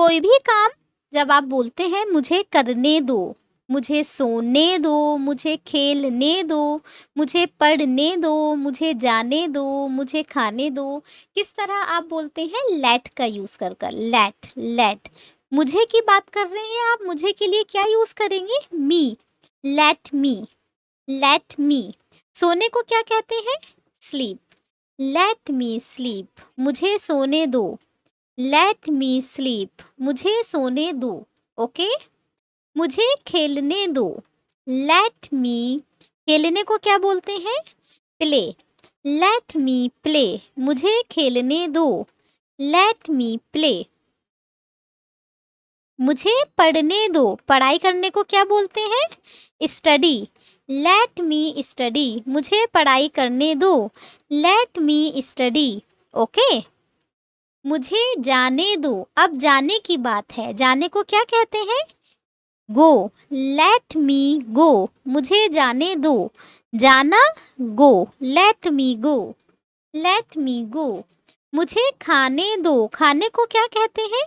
कोई भी काम जब आप बोलते हैं मुझे करने दो, मुझे सोने दो, मुझे खेलने दो, मुझे पढ़ने दो, मुझे जाने दो, मुझे खाने दो, किस तरह आप बोलते हैं लेट का यूज़ कर कर लेट लेट। मुझे की बात कर रहे हैं आप, मुझे के लिए क्या यूज़ करेंगे? मी, लेट मी, लेट मी। सोने को क्या कहते हैं? स्लीप, लेट मी स्लीप, मुझे सोने दो, लेट मी स्लीप, मुझे सोने दो। ओके, मुझे खेलने दो, लेट मी, खेलने को क्या बोलते हैं? प्ले, लेट मी प्ले, मुझे खेलने दो, लेट मी प्ले। मुझे पढ़ने दो, पढ़ाई करने को क्या बोलते हैं? स्टडी, लेट मी स्टडी, मुझे पढ़ाई करने दो, लेट मी स्टडी। ओके, मुझे जाने दो, अब जाने की बात है, जाने को क्या कहते हैं? गो, लेट मी गो, मुझे जाने दो, जाना, गो, लेट मी गो, लेट मी गो। मुझे खाने दो, खाने को क्या कहते हैं?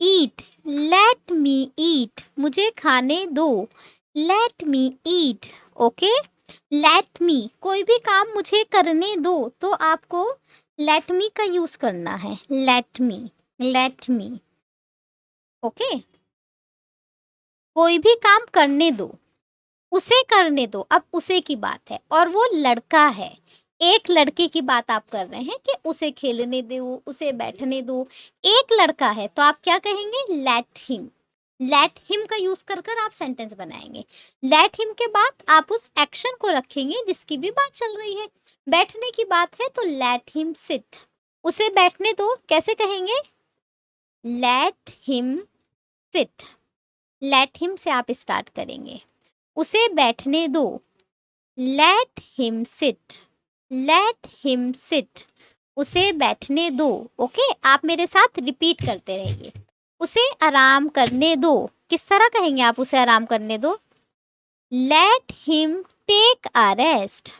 ईट, लेट मी ईट, मुझे खाने दो, लेट मी ईट। ओके, लेट मी, कोई भी काम मुझे करने दो तो आपको लेट मी का यूज करना है, let me, let me. Okay, कोई भी काम करने दो, उसे करने दो, अब उसे की बात है और वो लड़का है। एक लड़के की बात आप कर रहे हैं कि उसे खेलने दो, उसे बैठने दो। एक लड़का है तो आप क्या कहेंगे? लेट हिम, लेट हिम का यूज कर कर आप सेंटेंस बनाएंगे। लेट हिम के बाद आप उस एक्शन को रखेंगे जिसकी भी बात चल रही है। बैठने की बात है तो लेट हिम सिट, उसे बैठने दो, कैसे कहेंगे? Let him sit, let him से आप स्टार्ट करेंगे। उसे बैठने दो, let him sit, let him sit, उसे बैठने दो। ओके, आप मेरे साथ रिपीट करते रहिए। उसे आराम करने दो, किस तरह कहेंगे आप उसे आराम करने दो? Let him take a rest,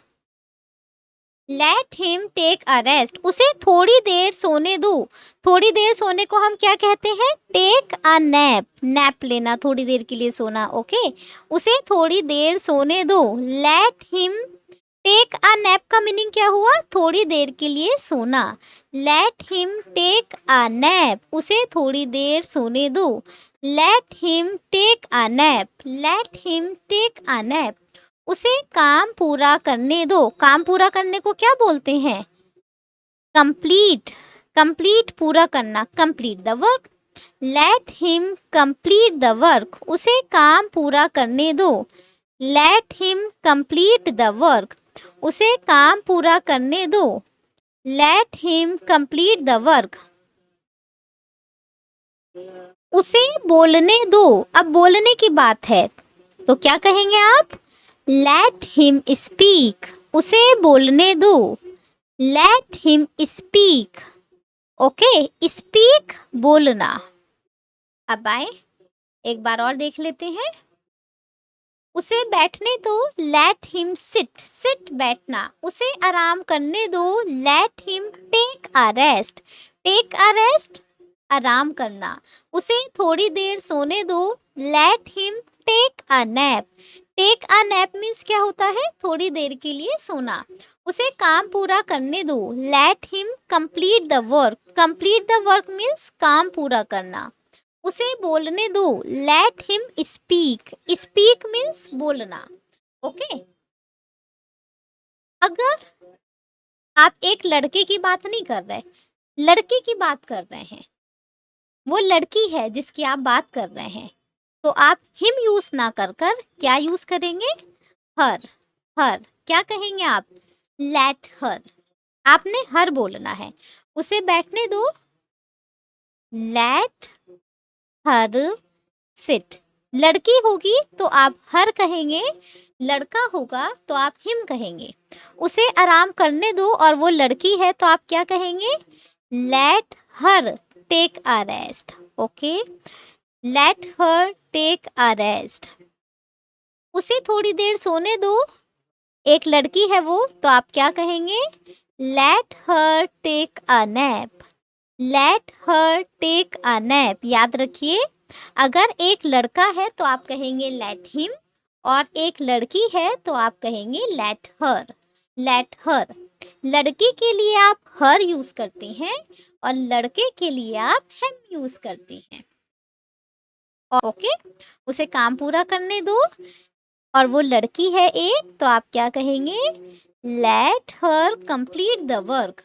let him take a rest, उसे थोड़ी देर सोने दो। थोड़ी देर सोने को हम क्या कहते हैं? टेक अ नैप, नैप लेना, थोड़ी देर के लिए सोना। ओके, उसे थोड़ी देर सोने दो, let him take a nap का मीनिंग क्या हुआ? थोड़ी देर के लिए सोना। Let him take a nap, उसे थोड़ी देर सोने दो, let him take a nap, let him take a nap. उसे काम पूरा करने दो, काम पूरा करने को क्या बोलते हैं? कंप्लीट, कंप्लीट पूरा करना, complete the work. Let him complete the work, उसे काम पूरा करने दो, let him complete the work, उसे काम पूरा करने दो, let him complete the work. उसे बोलने दो, अब बोलने की बात है तो क्या कहेंगे आप? लेट हिम स्पीक, उसे बोलने दो, let him speak. Okay, speak बोलना। अब आए, एक बार और देख लेते हैं। उसे बैठने दो, लेट हिम सिट, सिट बैठना, उसे आराम करने दो, let him take a rest, take a rest आराम करना। उसे थोड़ी देर सोने दो, let him take a nap, take a nap means क्या होता है? थोड़ी देर के लिए सोना। उसे काम पूरा करने दो, let him complete the work, complete the work means काम पूरा करना। उसे बोलने दो, let him speak, speak means बोलना। ओके, अगर आप एक लड़के की बात नहीं कर रहे, लड़की की बात कर रहे हैं, वो लड़की है जिसकी आप बात कर रहे हैं, तो आप हिम यूज ना कर कर क्या यूज करेंगे? हर, हर क्या कहेंगे आप? लेट हर, आपने हर बोलना है। उसे बैठने दो, लेट हर सिट। लड़की होगी तो आप हर कहेंगे, लड़का होगा तो आप हिम कहेंगे। उसे आराम करने दो और वो लड़की है तो आप क्या कहेंगे? Let her take a rest. Okay, let her take a rest. उसे थोड़ी देर सोने दो, एक लड़की है वो, तो आप क्या कहेंगे? Let her take a nap. Let her take a nap. याद रखिए, अगर एक लड़का है तो आप कहेंगे लेट हिम, और एक लड़की है तो आप कहेंगे लेट हर। Let her. लड़की के लिए आप हर यूज करते हैं और लड़के के लिए आप हिम यूज करते हैं। ओके, उसे काम पूरा करने दो, और वो लड़की है एक, तो आप क्या कहेंगे? Let her complete the work.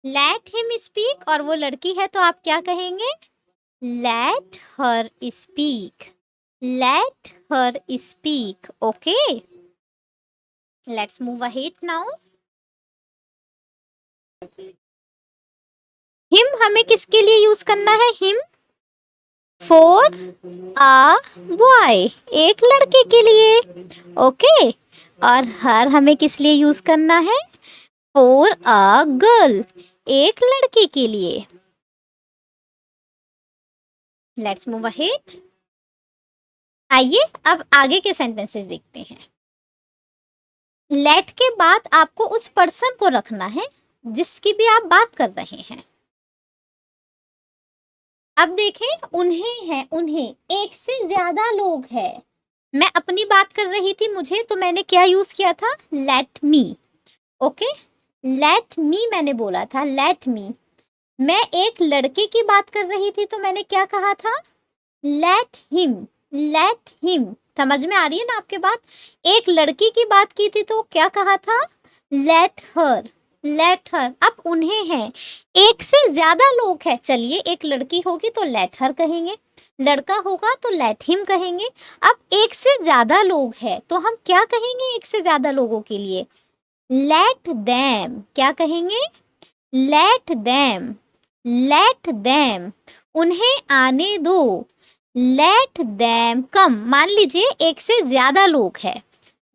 Let him speak, और वो लड़की है तो आप क्या कहेंगे? Let her speak. Let her speak. Okay, let's move ahead now. Him हमें किसके लिए यूज करना है? हिम फॉर अ बॉय, एक लड़के के लिए। ओके, और हर हमें किस लिए यूज करना है? फॉर अ गर्ल, एक लड़के के लिए। Let's move ahead. आइए अब आगे के सेंटेंसेस देखते हैं। लेट के बाद आपको उस पर्सन को रखना है जिसकी भी आप बात कर रहे हैं। अब देखें, उन्हें है, उन्हें, एक से ज्यादा लोग हैं। मैं अपनी बात कर रही थी मुझे, तो मैंने क्या यूज किया था? Let me. Okay, let me मैंने बोला था, लेट मी। मैं एक लड़के की बात कर रही थी तो मैंने क्या कहा था? Let him. Let him. समझ में आ रही है ना आपके बात? एक लड़की की बात की थी तो क्या कहा था? Let her. Let her. अब उन्हें है, एक से ज्यादा लोग हैं। चलिए, एक लड़की होगी तो लेट हर कहेंगे, लड़का होगा तो लेट हिम कहेंगे। अब एक से ज्यादा लोग हैं तो हम क्या कहेंगे एक से ज्यादा लोगों के लिए? Let them. क्या कहेंगे? Let them. Let them. उन्हें आने दो। Let them come. मान लीजिए एक से ज्यादा लोग हैं,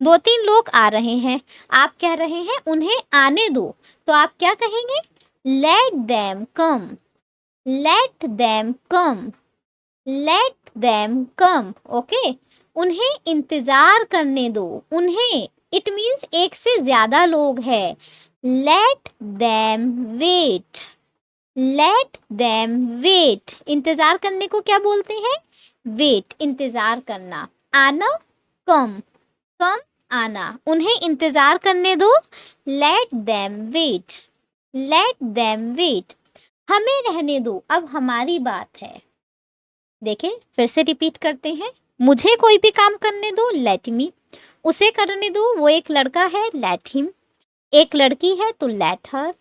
दो तीन लोग आ रहे हैं, आप कह रहे हैं उन्हें आने दो, तो आप क्या कहेंगे? Let them come. Let them come. Let them come. Okay, उन्हें इंतजार करने दो। उन्हें, इट मीन्स एक से ज्यादा लोग हैं। Let them wait. Let them wait. इंतजार करने को क्या बोलते हैं? वेट, इंतजार करना। आना, कम। कम, आना। उन्हें इंतजार करने दो। Let them wait. Let them wait. हमें रहने दो, अब हमारी बात है। देखें, फिर से रिपीट करते हैं। मुझे कोई भी काम करने दो, लेट मी। उसे करने दो, वो एक लड़का है, लेट हिम। एक लड़की है तो लेट हर।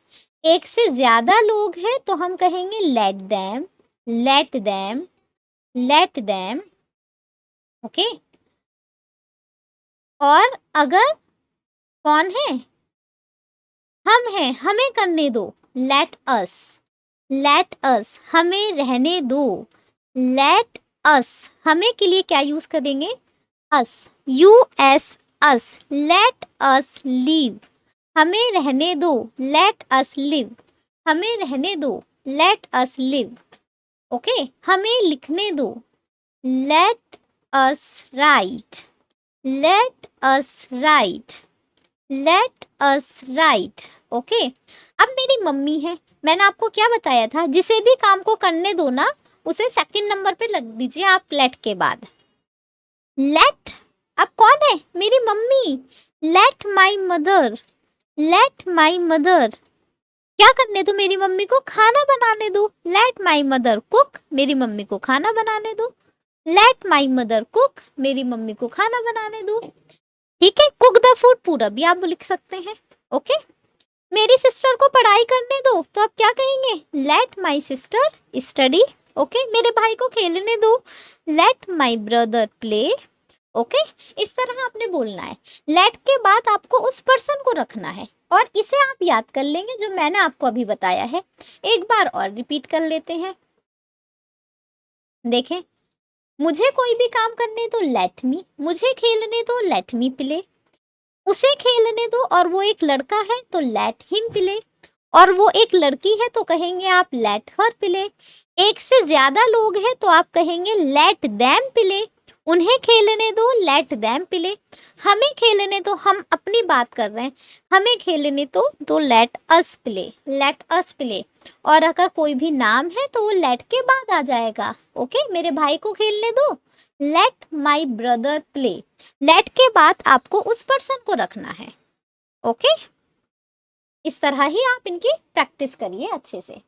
एक से ज्यादा लोग हैं तो हम कहेंगे let them. Let them. Let them. Okay, और अगर कौन है? हम हैं, हमें करने दो। Let us. Let us. हमें रहने दो। Let us. हमें के लिए क्या यूज करेंगे? Us. U S. Us. Let us leave. हमें रहने दो। Let us live. हमें रहने दो। Let us live. ओके, हमें लिखने दो। Let us right. Let us right. Let us right. Okay, अब मेरी मम्मी है, मैंने आपको क्या बताया था? जिसे भी काम को करने दो ना, उसे सेकंड नंबर पे लग दीजिए आप लेट के बाद। लेट। अब कौन है? मेरी mummy. Let my mother. Let my mother. क्या करने दो मेरी मम्मी को? खाना बनाने दो। Let my mother cook. मेरी मम्मी को खाना बनाने दो। Let my mother cook. मेरी मम्मी को खाना बनाने दो। ठीक है, कुक द फूड पूरा भी आप लिख सकते हैं। ओके, मेरी सिस्टर को पढ़ाई करने दो, तो आप क्या कहेंगे? Let my sister study. Okay, मेरे भाई को खेलने दो। Let my brother play. Okay, इस तरह आपने बोलना है। लेट के बाद आपको उस पर्सन को रखना है, और इसे आप याद कर लेंगे जो मैंने आपको अभी बताया है। एक बार और रिपीट कर लेते हैं। देखें, मुझे कोई भी काम करने दो, लेट मी। मुझे खेलने दो, लेट मी प्ले। उसे खेलने दो, और वो एक लड़का है तो लेट हिम प्ले। और वो एक लड़की है तो कहेंगे आप लेट हर प्ले। एक से ज्यादा लोग हैं तो आप कहेंगे लेट देम प्ले। उन्हें खेलने दो, लेट देम प्ले। हमें खेलने दो, हम अपनी बात कर रहे हैं, हमें खेलने दो तो let us play, let us play. और अगर कोई भी नाम है तो वो लेट के बाद आ जाएगा। ओके, मेरे भाई को खेलने दो, let my brother play. Let के बाद आपको उस पर्सन को रखना है। ओके, इस तरह ही आप इनकी प्रैक्टिस करिए अच्छे से।